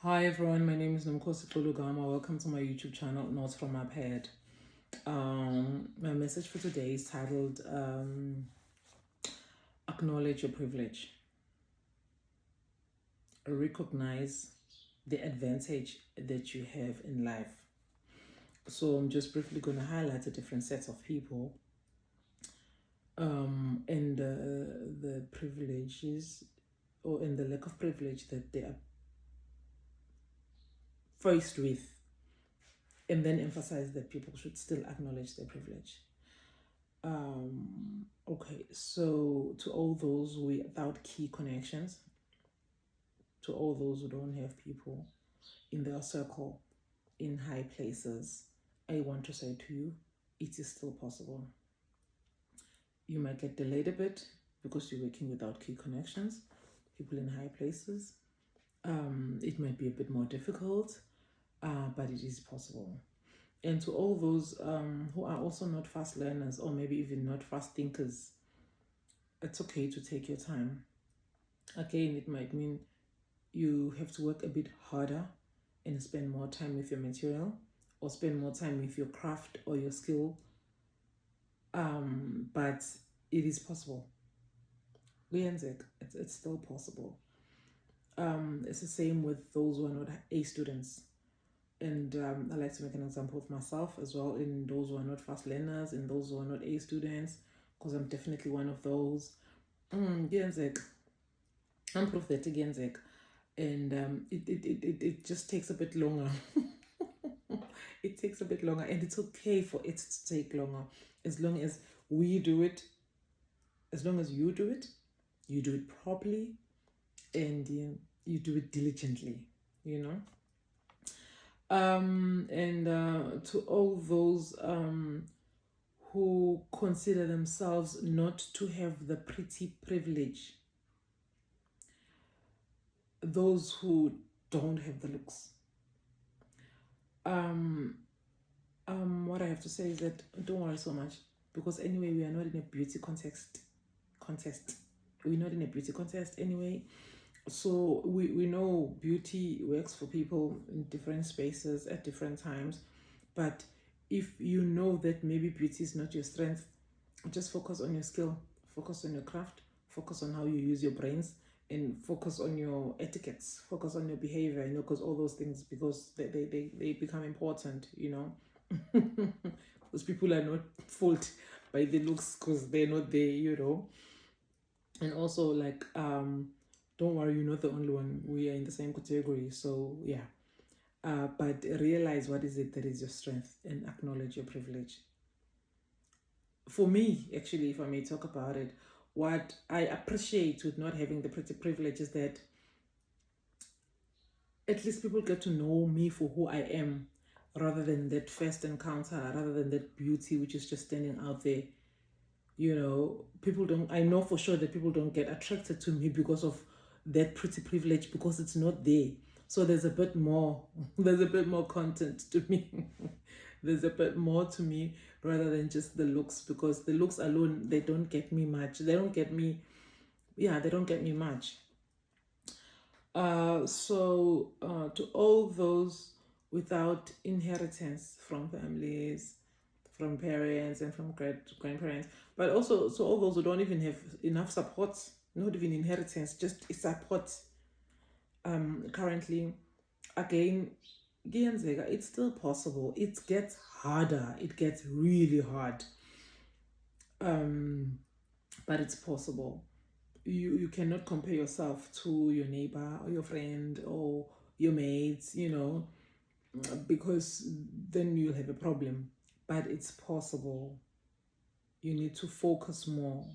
Hi everyone, my name is Nomkosi Xologama. Welcome to my YouTube channel, Notes from My Pad. My message for today is titled Acknowledge Your Privilege. Recognize the advantage that you have in life. So I'm just briefly going to highlight the different sets of people and the privileges or in the lack of privilege that they are faced with, and then emphasize that people should still acknowledge their privilege. Okay, so to all those without key connections, to all those who don't have people in their circle in high places, I want to say to you, it is still possible. You might get delayed a bit because you're working without key connections, people in high places. It might be a bit more difficult, but it is possible. And to all those who are also not fast learners or maybe even not fast thinkers, it's okay to take your time. Again, it might mean you have to work a bit harder and spend more time with your material or spend more time with your craft or your skill. But it is possible. It's still possible. It's the same with those who are not A students. And I like to make an example of myself as well, in those who are not fast learners and those who are not A students, because I'm definitely one of those. Genzek. I'm proof that Genzek. And it just takes a bit longer. It takes a bit longer, and it's okay for it to take longer as long as we do it, as long as you do it properly, and you do it diligently, you know. And to all those who consider themselves not to have the pretty privilege, those who don't have the looks, what I have to say is that don't worry so much, because anyway we are not in a beauty contest. We're not in a beauty contest anyway. So we know beauty works for people in different spaces at different times. But if you know that maybe beauty is not your strength, just focus on your skill, focus on your craft, focus on how you use your brains, and focus on your etiquettes, focus on your behavior, because all those things, because they become important, Those people are not fooled by the looks because they're not there. And also, like, don't worry, you're not the only one. We are in the same category. So yeah. But realize what is it that is your strength and acknowledge your privilege. For me, actually, if I may talk about it, what I appreciate with not having the pretty privilege is that at least people get to know me for who I am, rather than that first encounter, rather than that beauty which is just standing out there. People don't, I know for sure that people don't get attracted to me because of that pretty privilege, because it's not there. So there's a bit more, there's a bit more content to me. There's a bit more to me rather than just the looks, because the looks alone, they don't get me much. They don't get me, they don't get me much. To all those without inheritance from families, from parents, and from grandparents, but also so all those who don't even have enough support, not even inheritance, just support. Currently, again, it's still possible. It gets harder. It gets really hard. But it's possible. You cannot compare yourself to your neighbor or your friend or your mates, because then you'll have a problem. But it's possible. You need to focus more.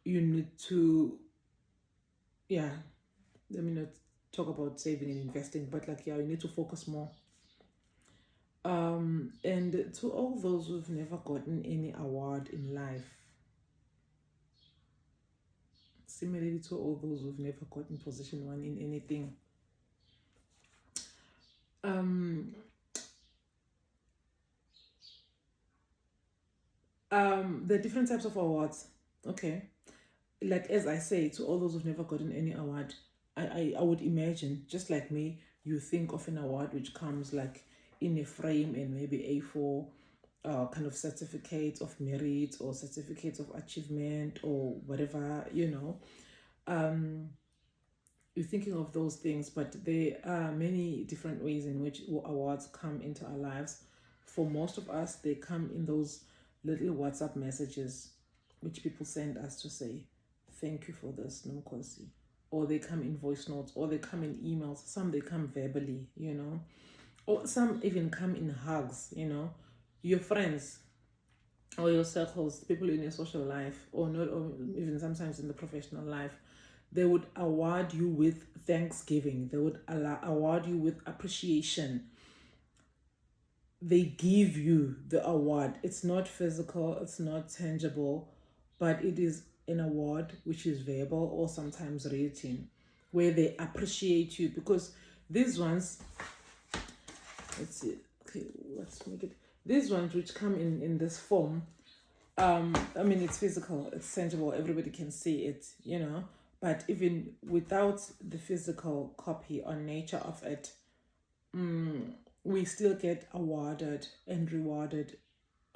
You need to, yeah, let me not talk about saving and investing, but you need to focus more. And to all those who've never gotten any award in life, similarly to all those who've never gotten position one in anything, the different types of awards. Okay, like as I say, to all those who've never gotten any award, I would imagine, just like me, you think of an award which comes like in a frame and maybe A4 kind of certificate of merit or certificate of achievement or whatever, you're thinking of those things, but there are many different ways in which awards come into our lives. For most of us, they come in those little WhatsApp messages which people send us to say, thank you for this, Nomkosi. Or they come in voice notes, or they come in emails. Some they come verbally, or some even come in hugs, Your friends or your circles, people in your social life, or not, or even sometimes in the professional life, they would award you with thanksgiving. They would award you with appreciation. They give you the award. It's not physical, it's not tangible, but it is an award which is verbal or sometimes written, where they appreciate you. Because these ones, let's see, okay, let's make it. These ones which come in this form, I mean, it's physical, it's tangible, everybody can see it, but even without the physical copy or nature of it, we still get awarded and rewarded.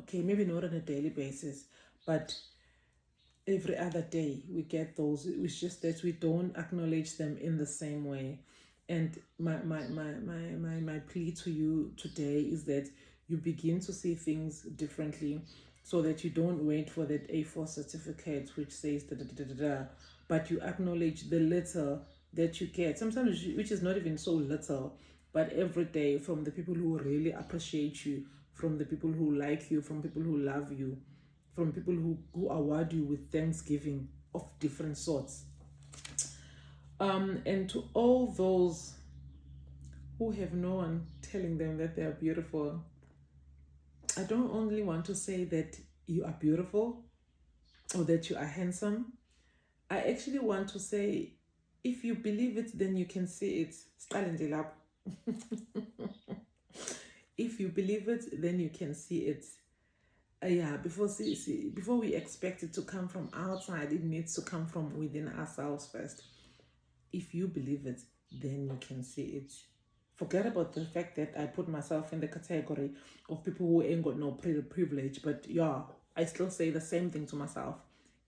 Okay, maybe not on a daily basis, but every other day we get those. It's just that we don't acknowledge them in the same way. And my plea to you today is that you begin to see things differently, so that you don't wait for that A4 certificate which says da da da da da, but you acknowledge the little that you get, sometimes which is not even so little, but every day, from the people who really appreciate you, from the people who like you, from people who love you, from people who award you with thanksgiving of different sorts. And to all those who have no one telling them that they are beautiful, I don't only want to say that you are beautiful or that you are handsome. I actually want to say, if you believe it, then you can see it. If you believe it, then you can see it. Yeah, before we expect it to come from outside, it needs to come from within ourselves first. If you believe it, then you can see it. Forget about the fact that I put myself in the category of people who ain't got no privilege, but yeah, I still say the same thing to myself.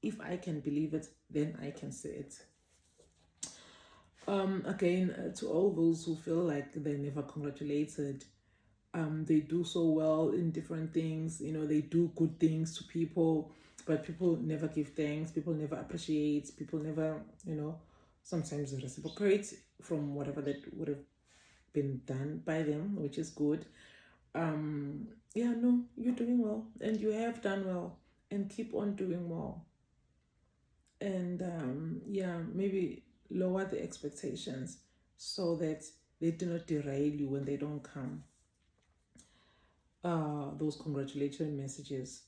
If I can believe it, then I can see it. Again, to all those who feel like they're never congratulated, they do so well in different things. They do good things to people, but people never give thanks. People never appreciate. People never, sometimes reciprocate from whatever that would have been done by them, which is good. Yeah, no, you're doing well, and you have done well, and keep on doing well. And yeah, maybe lower the expectations so that they do not derail you when they don't come. Those congratulatory messages.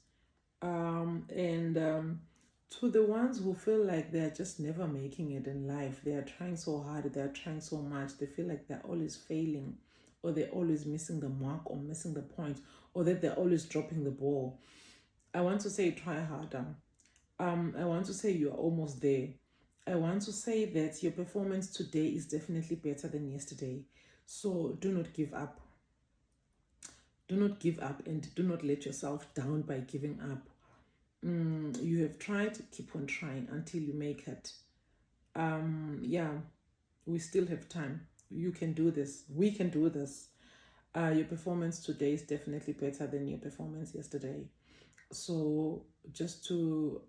And to the ones who feel like they're just never making it in life, they are trying so hard, they're trying so much, they feel like they're always failing, or they're always missing the mark, or missing the point, or that they're always dropping the ball. I want to say, try harder. I want to say you're almost there. I want to say that your performance today is definitely better than yesterday. So do not give up. Do not give up, and do not let yourself down by giving up. You have tried, keep on trying until you make it. Yeah, we still have time. You can do this. We can do this. Your performance today is definitely better than your performance yesterday. So just to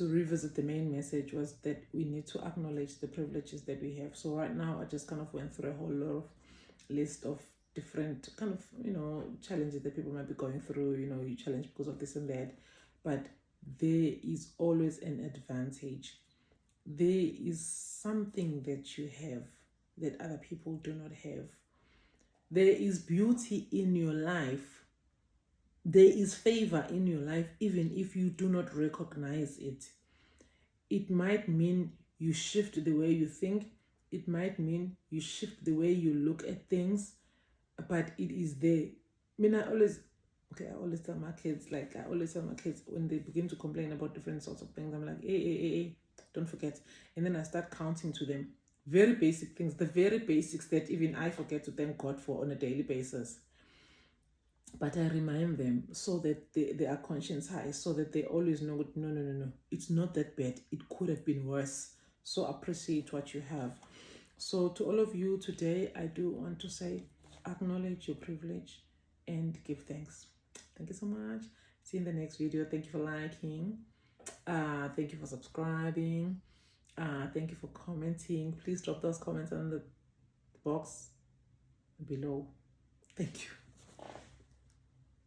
revisit, the main message was that we need to acknowledge the privileges that we have. So right now I just kind of went through a whole lot of list of different kind of challenges that people might be going through. You challenge because of this and that, but there is always an advantage. There is something that you have that other people do not have. There is beauty in your life. There is favor in your life, even if you do not recognize it. It might mean you shift the way you think. It might mean you shift the way you look at things, but it is there. I always tell my kids, when they begin to complain about different sorts of things, I'm like, hey, don't forget forget. And then I start counting to them. Very basic things, the very basics that even I forget to thank God for on a daily basis. But I remind them so that they are conscience high, so that they always know, no. It's not that bad. It could have been worse. So appreciate what you have. So to all of you today, I do want to say, acknowledge your privilege and give thanks. Thank you so much. See you in the next video. Thank you for liking. Thank you for subscribing. Thank you for commenting. Please drop those comments in the box below. Thank you.